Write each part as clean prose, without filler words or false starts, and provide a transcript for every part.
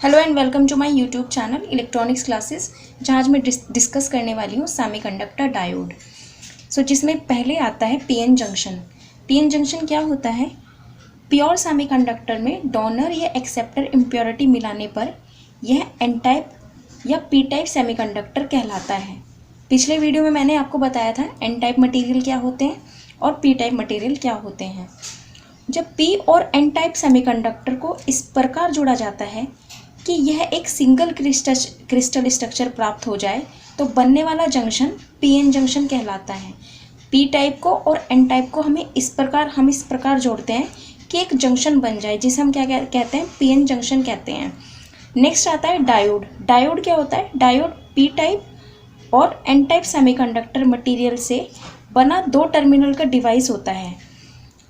Hello and welcome to my YouTube channel electronics classes, जहाँ आज मैं डिस्कस करने वाली हूँ सेमीकंडक्टर डायोड। जिसमें पहले आता है पीएन जंक्शन। पीएन जंक्शन क्या होता है? प्योर सेमीकंडक्टर में डोनर या एक्सेप्टर इम्प्योरिटी मिलाने पर यह एन टाइप या पी टाइप सेमीकंडक्टर कहलाता है। पिछले वीडियो में मैंने आपको बताया था एन टाइप मटीरियल क्या होते हैं और पी टाइप मटीरियल क्या होते हैं। जब पी और एन टाइप सेमीकंडक्टर को इस प्रकार जोड़ा जाता है कि यह एक सिंगल क्रिस्टल स्ट्रक्चर प्राप्त हो जाए तो बनने वाला जंक्शन पीएन जंक्शन कहलाता है। पी टाइप को और एन टाइप को हम इस प्रकार जोड़ते हैं कि एक जंक्शन बन जाए, जिसे हम क्या कहते हैं, पीएन जंक्शन कहते हैं। नेक्स्ट आता है डायोड। डायोड क्या होता है? डायोड पी टाइप और एन टाइप सेमीकंडक्टर मटेरियल से बना दो टर्मिनल का डिवाइस होता है।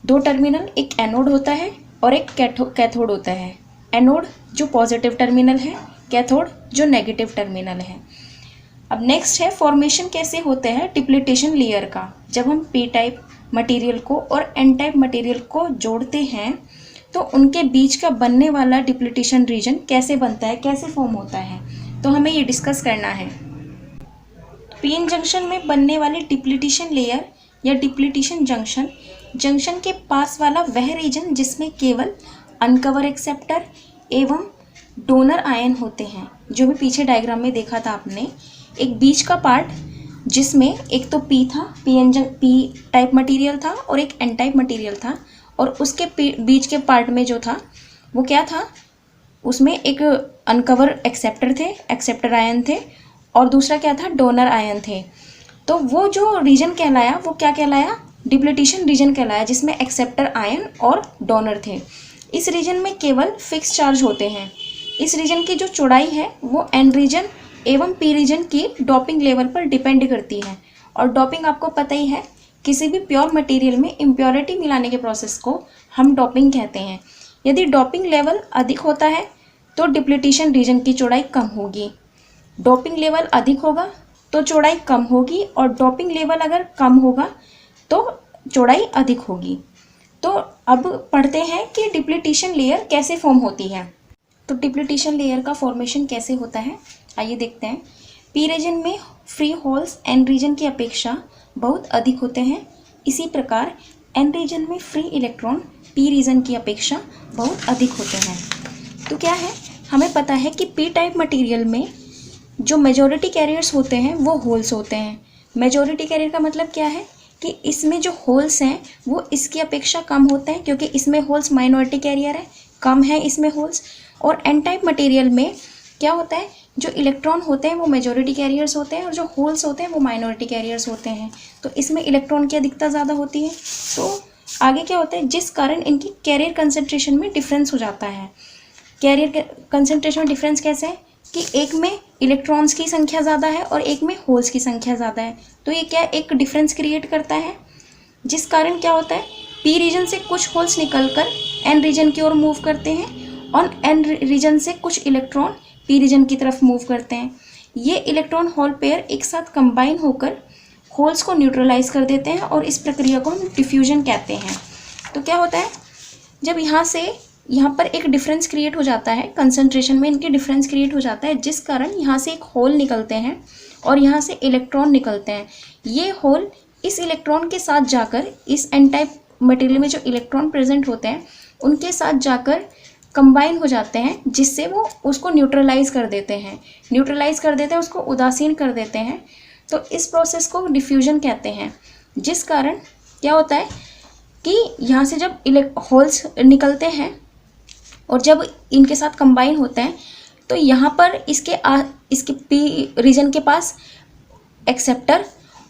दो टर्मिनल, एक एनोड होता है और एक कैथोड होता है। एनोड जो पॉजिटिव टर्मिनल है, कैथोड जो नेगेटिव टर्मिनल है। अब नेक्स्ट है फॉर्मेशन कैसे होते हैं डिप्लीटेशन लेयर का। जब हम पी टाइप मटेरियल को और एन टाइप मटेरियल को जोड़ते हैं तो उनके बीच का बनने वाला डिप्लीटेशन रीजन कैसे बनता है, कैसे फॉर्म होता है, तो हमें ये डिस्कस करना है। पीएन जंक्शन में बनने वाली डिप्लीटेशन लेयर या डिप्लीटेशन जंक्शन के पास वाला वह रीजन जिसमें केवल अनकवर एक्सेप्टर एवं डोनर आयन होते हैं। जो भी पीछे डायग्राम में देखा था आपने, एक बीच का पार्ट जिसमें एक तो पी था, पी टाइप मटेरियल था और एक एन टाइप मटेरियल था, और उसके बीच के पार्ट में जो था वो क्या था, उसमें एक अनकवर एक्सेप्टर आयन थे और दूसरा क्या था, डोनर आयन थे। तो वो जो रीजन कहलाया वो क्या कहलाया? डिप्लीटेशन रीजन कहलाया, जिसमें एक्सेप्टर आयन और डोनर थे। इस रीजन में केवल फिक्स चार्ज होते हैं। इस रीजन की जो चौड़ाई है वो एन रीजन एवं पी रीजन की डोपिंग लेवल पर डिपेंड करती है। और डोपिंग आपको पता ही है, किसी भी प्योर मटेरियल में इम्प्योरिटी मिलाने के प्रोसेस को हम डोपिंग कहते हैं। यदि डोपिंग लेवल अधिक होता है तो डिप्लीटेशन रीजन की चौड़ाई कम होगी। डोपिंग लेवल अधिक होगा तो चौड़ाई कम होगी, और डोपिंग लेवल अगर कम होगा तो चौड़ाई अधिक होगी। तो अब पढ़ते हैं कि डिप्लीटेशन लेयर कैसे फॉर्म होती है। तो डिप्लीटेशन लेयर का फॉर्मेशन कैसे होता है, आइए देखते हैं। पी रीजन में फ्री होल्स एन रीजन की अपेक्षा बहुत अधिक होते हैं। इसी प्रकार एन रीजन में फ्री इलेक्ट्रॉन पी रीजन की अपेक्षा बहुत अधिक होते हैं। तो क्या है, हमें पता है कि पी टाइप मटेरियल में जो मेजॉरिटी कैरियर्स होते हैं वो होल्स होते हैं। मेजॉरिटी कैरियर का मतलब क्या है कि इसमें जो होल्स हैं वो इसकी अपेक्षा कम होते हैं, क्योंकि इसमें होल्स माइनॉरिटी कैरियर है, कम है इसमें होल्स। और एन टाइप मटेरियल में क्या होता है, जो इलेक्ट्रॉन होते हैं वो मेजॉरिटी कैरियर्स होते हैं और जो होल्स होते हैं वो माइनॉरिटी कैरियर्स होते हैं। तो इसमें इलेक्ट्रॉन की अधिकता ज़्यादा होती है। तो आगे क्या होता है, जिस कारण इनकी कैरियर कंसनट्रेशन में डिफरेंस हो जाता है। कैरियर कंसनट्रेशन में डिफरेंस कैसे है कि एक में इलेक्ट्रॉन्स की संख्या ज़्यादा है और एक में होल्स की संख्या ज़्यादा है। तो ये क्या, एक डिफरेंस क्रिएट करता है, जिस कारण क्या होता है, पी रीजन से कुछ होल्स निकलकर एन रीजन की ओर मूव करते हैं और एन रीजन से कुछ इलेक्ट्रॉन पी रीजन की तरफ मूव करते हैं। ये इलेक्ट्रॉन होल पेयर एक साथ कंबाइन होकर होल्स को न्यूट्रलाइज कर देते हैं और इस प्रक्रिया को हम डिफ्यूजन कहते हैं। तो क्या होता है, जब यहाँ से यहाँ पर एक डिफरेंस क्रिएट हो जाता है, कंसंट्रेशन में इनके डिफरेंस क्रिएट हो जाता है, जिस कारण यहाँ से एक होल निकलते हैं और यहाँ से इलेक्ट्रॉन निकलते हैं। ये होल इस इलेक्ट्रॉन के साथ जाकर, इस एन टाइप मटेरियल में जो इलेक्ट्रॉन प्रेजेंट होते हैं उनके साथ जाकर कंबाइन हो जाते हैं, जिससे वो उसको न्यूट्रलाइज कर देते हैं, उसको उदासीन कर देते हैं। तो इस प्रोसेस को डिफ्यूजन कहते हैं। जिस कारण क्या होता है कि यहाँ से जब होल्स निकलते हैं और जब इनके साथ कंबाइन होते हैं तो यहाँ पर इसके पी रीजन के पास एक्सेप्टर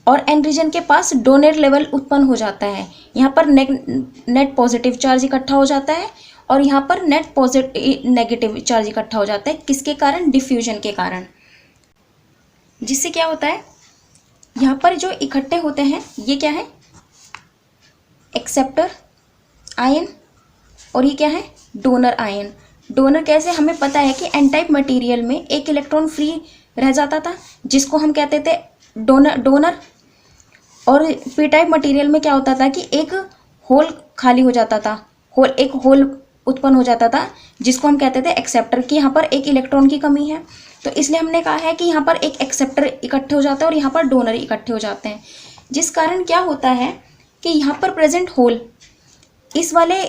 और एन रीजन के पास डोनर लेवल उत्पन्न हो जाता है। यहाँ पर नेट पॉजिटिव चार्ज इकट्ठा हो जाता है और यहाँ पर नेट नेगेटिव चार्ज इकट्ठा हो जाता है। किसके कारण? डिफ्यूजन के कारण। जिससे क्या होता है, यहाँ पर जो इकट्ठे होते हैं ये क्या है, एक्सेप्टर आयन, और ये क्या है, डोनर आयन। डोनर कैसे, हमें पता है कि एन टाइप मटेरियल में एक इलेक्ट्रॉन फ्री रह जाता था जिसको हम कहते थे डोनर। और पी टाइप मटेरियल में क्या होता था कि एक होल खाली हो जाता था, एक होल उत्पन्न हो जाता था, जिसको हम कहते थे एक्सेप्टर, कि यहाँ पर एक इलेक्ट्रॉन की कमी है, तो इसलिए हमने कहा है कि यहाँ पर एक एक्सेप्टर इकट्ठे हो जाता है और यहाँ पर डोनर इकट्ठे हो जाते हैं, जिस कारण क्या होता है कि यहाँ पर प्रेजेंट होल इस वाले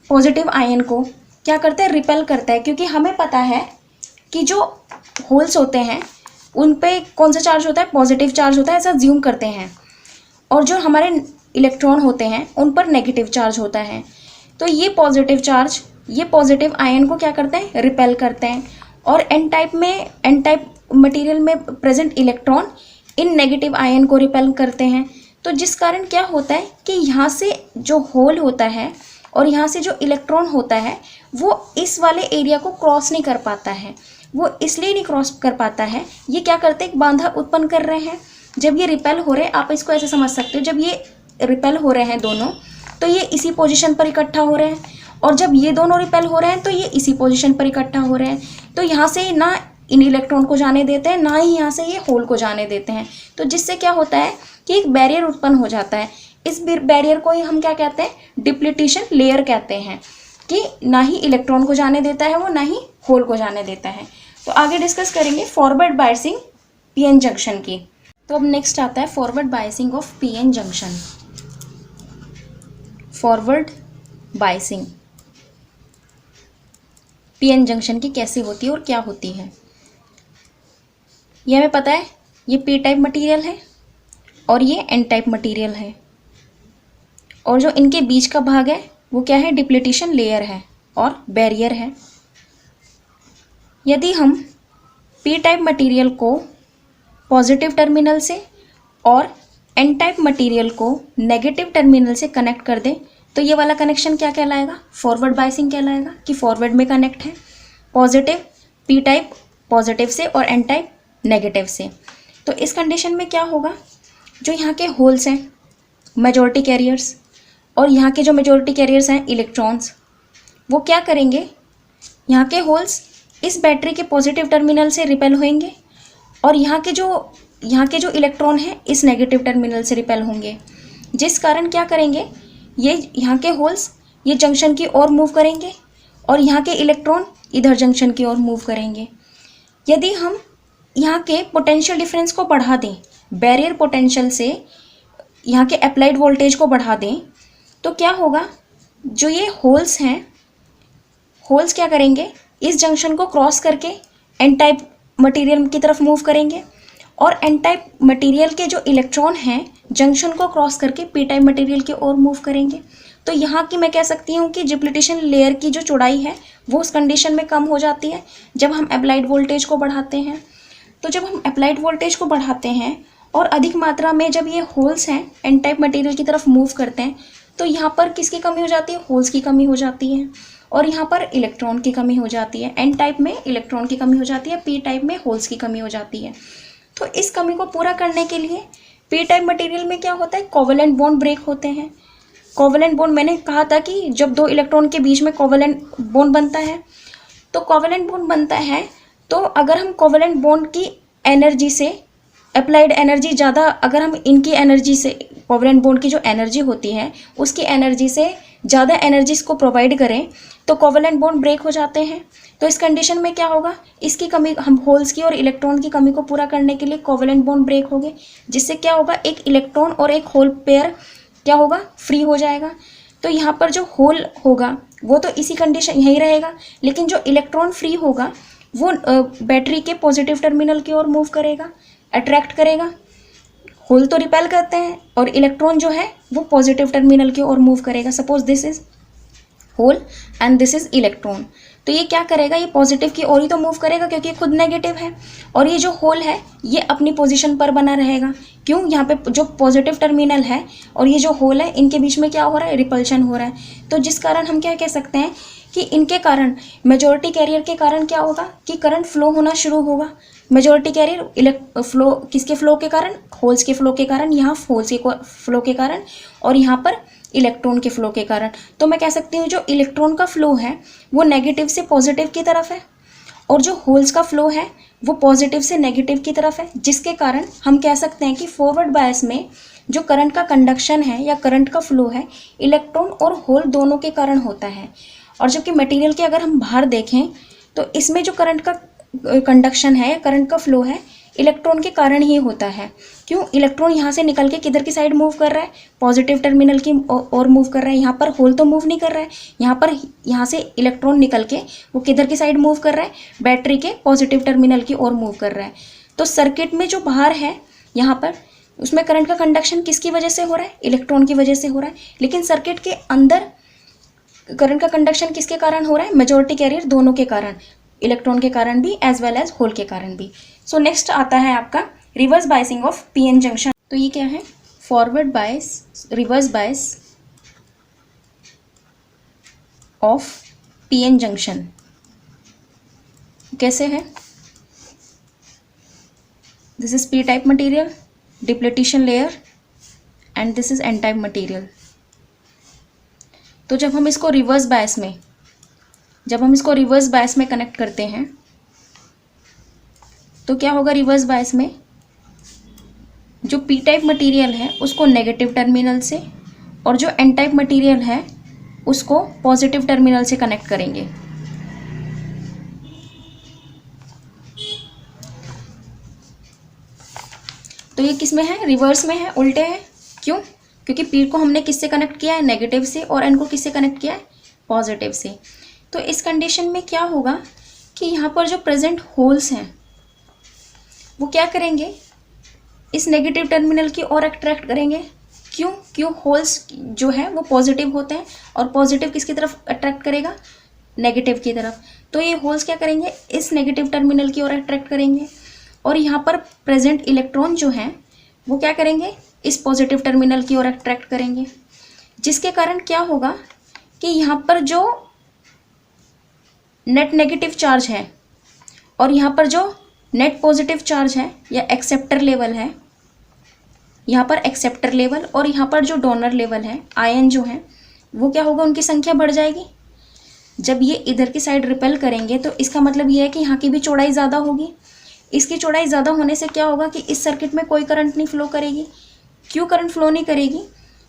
पॉजिटिव आयन को क्या करता है, रिपेल करता है, क्योंकि हमें पता है कि जो होल्स होते हैं उन पे कौन सा चार्ज होता है, पॉजिटिव चार्ज होता है, ऐसा ज्यूम करते हैं, और जो हमारे इलेक्ट्रॉन होते हैं उन पर नेगेटिव चार्ज होता है। तो ये पॉजिटिव चार्ज, ये पॉजिटिव आयन को क्या करते हैं, रिपेल करते हैं, और एन टाइप मटेरियल में present electron in negative ion को रिपेल करते हैं। तो जिस कारण क्या होता है कि यहाँ से जो होल होता है और यहाँ से जो इलेक्ट्रॉन होता है वो इस वाले एरिया को क्रॉस नहीं कर पाता है। वो इसलिए नहीं क्रॉस कर पाता है, ये क्या करते हैं, एक बांधा उत्पन्न कर रहे हैं। जब ये रिपेल हो रहे हैं, आप इसको ऐसे समझ सकते हो, जब ये रिपेल हो रहे हैं दोनों, तो ये इसी पोजीशन पर इकट्ठा हो रहे हैं, और जब ये दोनों रिपेल हो रहे हैं तो ये इसी पोजीशन पर इकट्ठा हो रहे हैं। तो यहाँ से ना इन इलेक्ट्रॉन को जाने देते हैं, ना ही यहाँ से ये होल को जाने देते हैं। तो जिससे क्या होता है कि एक बैरियर उत्पन्न हो जाता है। इस बैरियर को ही हम क्या कहते हैं, डिप्लीटेशन लेयर कहते हैं, कि ना ही इलेक्ट्रॉन को जाने देता है वो, ना ही होल को जाने देता है। तो आगे डिस्कस करेंगे फॉरवर्ड बायसिंग पीएन जंक्शन की। तो अब नेक्स्ट आता है forward biasing of PN junction. Forward biasing PN junction की कैसे होती है और क्या होती है, ये हमें पता है। ये पी टाइप मटेरियल है और ये एन टाइप मटेरियल है, और जो इनके बीच का भाग है वो क्या है, डिप्लीटेशन लेयर है और बैरियर है। यदि हम पी टाइप मटेरियल को पॉजिटिव टर्मिनल से और एन टाइप मटेरियल को नेगेटिव टर्मिनल से कनेक्ट कर दें, तो ये वाला कनेक्शन क्या कहलाएगा, फॉरवर्ड बायसिंग कहलाएगा, कि फॉरवर्ड में कनेक्ट है पॉजिटिव पी टाइप पॉजिटिव से और एन टाइप नेगेटिव से। तो इस कंडीशन में क्या होगा, जो यहाँ के होल्स हैं मेजॉरिटी कैरियर्स, और यहाँ के जो मेजॉरिटी कैरियर्स हैं इलेक्ट्रॉन्स, वो क्या करेंगे, यहाँ के होल्स इस बैटरी के पॉजिटिव टर्मिनल से रिपेल होंगे, और यहाँ के जो इलेक्ट्रॉन हैं इस नेगेटिव टर्मिनल से रिपेल होंगे, जिस कारण क्या करेंगे, ये यहाँ के होल्स ये जंक्शन की ओर मूव करेंगे और यहाँ के इलेक्ट्रॉन इधर जंक्शन की ओर मूव करेंगे। यदि हम यहाँ के पोटेंशियल डिफरेंस को बढ़ा दें, बैरियर पोटेंशियल से यहाँ के अप्लाइड वोल्टेज को बढ़ा दें, तो क्या होगा, जो ये होल्स हैं, होल्स क्या करेंगे, इस जंक्शन को क्रॉस करके एन टाइप मटेरियल की तरफ मूव करेंगे, और एन टाइप मटेरियल के जो इलेक्ट्रॉन हैं जंक्शन को क्रॉस करके पी टाइप मटेरियल की ओर मूव करेंगे। तो यहाँ की मैं कह सकती हूँ कि डिप्लीटेशन लेयर की जो चौड़ाई है वो उस कंडीशन में कम हो जाती है जब हम अप्लाइड वोल्टेज को बढ़ाते हैं। तो जब हम अप्लाइड वोल्टेज को बढ़ाते हैं और अधिक मात्रा में जब ये होल्स हैं एन टाइप मटेरियल की तरफ मूव करते हैं, तो यहाँ पर किसकी कमी हो जाती है, होल्स की कमी हो जाती है, और यहाँ पर इलेक्ट्रॉन की कमी हो जाती है। एन टाइप में इलेक्ट्रॉन की कमी हो जाती है, पी टाइप में होल्स की कमी हो जाती है। तो इस कमी को पूरा करने के लिए पी टाइप मटेरियल में क्या होता है, कोवेलेंट बॉन्ड ब्रेक होते हैं। कोवेलेंट बॉन्ड, मैंने कहा था कि जब दो इलेक्ट्रॉन के बीच में कोवेलेंट बॉन्ड बनता है, तो कोवेलेंट बॉन्ड बनता है, तो अगर हम कोवेलेंट बॉन्ड की एनर्जी से अप्लाइड एनर्जी ज़्यादा, अगर हम इनकी एनर्जी से, कोवेलेंट बॉन्ड की जो एनर्जी होती है उसकी एनर्जी से ज़्यादा एनर्जीज को प्रोवाइड करें, तो कोवेलेंट बॉन्ड ब्रेक हो जाते हैं। तो इस कंडीशन में क्या होगा, इसकी कमी, हम होल्स की और इलेक्ट्रॉन की कमी को पूरा करने के लिए कोवेलेंट बॉन्ड ब्रेक हो गए, जिससे क्या होगा, एक इलेक्ट्रॉन और एक होल पेयर क्या होगा, फ्री हो जाएगा। तो यहाँ पर जो होल होगा वो तो इसी कंडीशन यहीं रहेगा, लेकिन जो इलेक्ट्रॉन फ्री होगा वो बैटरी के पॉजिटिव टर्मिनल की ओर मूव करेगा, अट्रैक्ट करेगा। होल तो रिपेल करते हैं और इलेक्ट्रॉन जो है वो पॉजिटिव टर्मिनल की ओर मूव करेगा। Suppose this is hole and this is electron, तो ये क्या करेगा, ये पॉजिटिव की ओर ही तो मूव करेगा क्योंकि खुद नेगेटिव है, और ये जो होल है ये अपनी पोजीशन पर बना रहेगा। क्यों, यहाँ पे जो पॉजिटिव टर्मिनल है और ये जो होल है इनके बीच में क्या हो रहा है, रिपल्शन हो रहा है। तो जिस कारण हम क्या कह सकते हैं कि इनके कारण, मेजॉरिटी कैरियर के कारण क्या होगा कि करंट फ्लो होना शुरू होगा। मेजॉरिटी कैरियर फ्लो किसके फ्लो के कारण, होल्स के फ्लो के कारण, यहाँ होल्स के फ्लो के कारण, और यहाँ पर इलेक्ट्रॉन के फ्लो के कारण। तो मैं कह सकती हूँ जो इलेक्ट्रॉन का फ्लो है वो नेगेटिव से पॉजिटिव की तरफ है, और जो होल्स का फ्लो है वो पॉजिटिव से नेगेटिव की तरफ है, जिसके कारण हम कह सकते हैं कि फॉरवर्ड बायस में जो करंट का कंडक्शन है या करंट का फ्लो है इलेक्ट्रॉन और होल दोनों के कारण होता है। और जबकि मटेरियल के अगर हम बाहर देखें तो इसमें जो करंट का कंडक्शन है, करंट का फ्लो है, इलेक्ट्रॉन के कारण ही होता है। क्यों? इलेक्ट्रॉन यहाँ से निकल के किधर की साइड मूव कर रहा है? पॉजिटिव टर्मिनल की ओर मूव कर रहा है। यहाँ पर होल तो मूव नहीं कर रहा है, यहाँ से इलेक्ट्रॉन निकल के वो किधर की साइड मूव कर रहा है? बैटरी के पॉजिटिव टर्मिनल की ओर मूव कर रहा है। तो सर्किट में जो बाहर है यहाँ पर, उसमें करंट का कंडक्शन किसकी वजह से हो रहा है? इलेक्ट्रॉन की वजह से हो रहा है। लेकिन सर्किट के अंदर करंट का कंडक्शन किसके कारण हो रहा है? मेजॉरिटी कैरियर दोनों के कारण, इलेक्ट्रॉन के कारण भी एज वेल एज होल के कारण भी। सो नेक्स्ट आता है आपका reverse biasing of PN junction. तो ये क्या है? Forward bias, reverse bias of PN junction. कैसे है? This is P type material, depletion layer, and this is an type material. तो जब हम इसको रिवर्स बायस में कनेक्ट करते हैं तो क्या होगा? रिवर्स बायस में जो पी टाइप मटेरियल है उसको नेगेटिव टर्मिनल से, और जो एन टाइप मटेरियल है उसको पॉजिटिव टर्मिनल से कनेक्ट करेंगे। तो ये किस में है? रिवर्स में है, उल्टे है। क्यों? क्योंकि पी को हमने किससे कनेक्ट किया है? नेगेटिव से, और एन को किससे कनेक्ट किया है? पॉजिटिव से। तो इस कंडीशन में क्या होगा कि यहाँ पर जो प्रेजेंट होल्स हैं वो क्या करेंगे? इस नेगेटिव टर्मिनल की ओर अट्रैक्ट करेंगे। क्यों? होल्स जो है वो पॉजिटिव होते हैं, और पॉजिटिव किसकी तरफ अट्रैक्ट करेगा? नेगेटिव की तरफ। तो ये होल्स क्या करेंगे? इस नेगेटिव टर्मिनल की ओर अट्रैक्ट करेंगे, और यहाँ पर प्रेजेंट इलेक्ट्रॉन जो हैं वो क्या करेंगे? इस पॉजिटिव टर्मिनल की ओर अट्रैक्ट करेंगे, जिसके कारण क्या होगा कि यहाँ पर जो नेट नेगेटिव चार्ज है और यहाँ पर जो नेट पॉजिटिव चार्ज है या एक्सेप्टर लेवल है, यहाँ पर एक्सेप्टर लेवल और यहाँ पर जो डोनर लेवल है, आयन जो है, वो क्या होगा? उनकी संख्या बढ़ जाएगी। जब ये इधर की साइड रिपेल करेंगे तो इसका मतलब ये है कि यहाँ की भी चौड़ाई ज़्यादा होगी। इसकी चौड़ाई ज़्यादा होने से क्या होगा कि इस सर्किट में कोई करंट नहीं फ्लो करेगी। क्यों करंट फ्लो नहीं करेगी?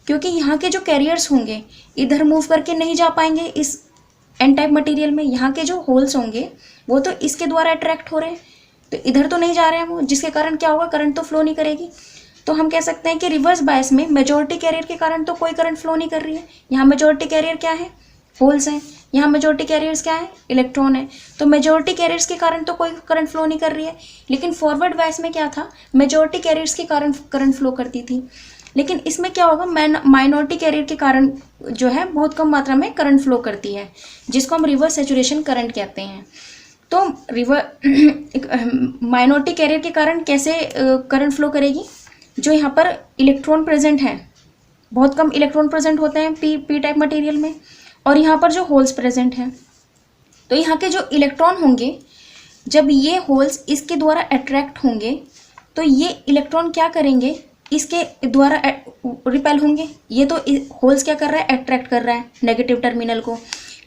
क्योंकि यहाँ के जो कैरियर्स होंगे इधर मूव करके नहीं जा पाएंगे इस एन टाइप मटेरियल में। यहाँ के जो होल्स होंगे वो तो इसके द्वारा अट्रैक्ट हो रहे हैं, तो इधर तो नहीं जा रहे हैं वो, जिसके कारण क्या होगा? करंट तो फ्लो नहीं करेगी। तो हम कह सकते हैं कि रिवर्स बायस में मेजॉरिटी कैरियर के कारण तो कोई करंट फ्लो नहीं कर रही है। यहाँ मेजॉरिटी कैरियर क्या है? होल्स हैं। यहाँ मेजॉरिटी कैरियर्स क्या है? इलेक्ट्रॉन है। तो मेजॉरिटी कैरियर्स के कारण तो कोई करंट फ्लो नहीं कर रही है। लेकिन फॉरवर्ड बायस में क्या था? मेजॉरिटी कैरियर्स के कारण करंट फ्लो करती थी। लेकिन इसमें क्या होगा? माइनॉरिटी कैरियर के कारण जो है बहुत कम मात्रा में करंट फ्लो करती है, जिसको हम रिवर्स सैचुरेशन करंट कहते हैं। तो माइनॉरिटी कैरियर के कारण कैसे करंट फ्लो करेगी? जो यहाँ पर इलेक्ट्रॉन प्रेजेंट हैं, बहुत कम इलेक्ट्रॉन प्रेजेंट होते हैं पी टाइप मटेरियल में, और यहाँ पर जो होल्स प्रेजेंट हैं, तो यहाँ के जो इलेक्ट्रॉन होंगे, जब ये होल्स इसके द्वारा अट्रैक्ट होंगे तो ये इलेक्ट्रॉन क्या करेंगे? इसके द्वारा रिपेल होंगे। ये तो होल्स क्या कर रहा है? अट्रैक्ट कर रहा है नेगेटिव टर्मिनल को।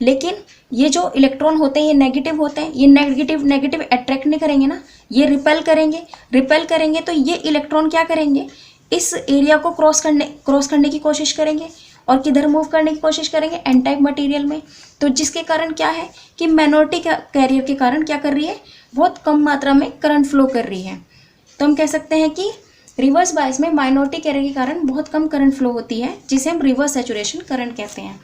लेकिन ये जो इलेक्ट्रॉन होते हैं ये नेगेटिव होते हैं, ये नेगेटिव अट्रैक्ट नहीं करेंगे ना, ये रिपेल करेंगे। तो ये इलेक्ट्रॉन क्या करेंगे? इस एरिया को क्रॉस करने की कोशिश करेंगे, और किधर मूव करने की कोशिश करेंगे? एन टाइप मटेरियल में। तो जिसके कारण क्या है कि माइनॉरिटी कैरियर के कारण क्या कर रही है? बहुत कम मात्रा में करंट फ्लो कर रही है। तो हम कह सकते हैं कि रिवर्स बायस में माइनॉरिटी कैरियर के कारण बहुत कम करंट फ्लो होती है, जिसे हम रिवर्स सैचुरेशन करंट कहते हैं।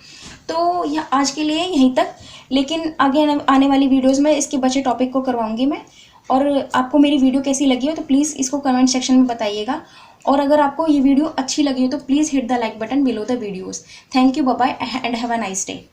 तो यह आज के लिए यहीं तक, लेकिन आगे आने वाली वीडियोस में इसके बचे टॉपिक को करवाऊंगी मैं। और आपको मेरी वीडियो कैसी लगी हो तो प्लीज़ इसको कमेंट सेक्शन में बताइएगा। और अगर आपको ये वीडियो अच्छी लगी हो तो please hit the like button below the videos. Thank you, bye bye and have a nice day.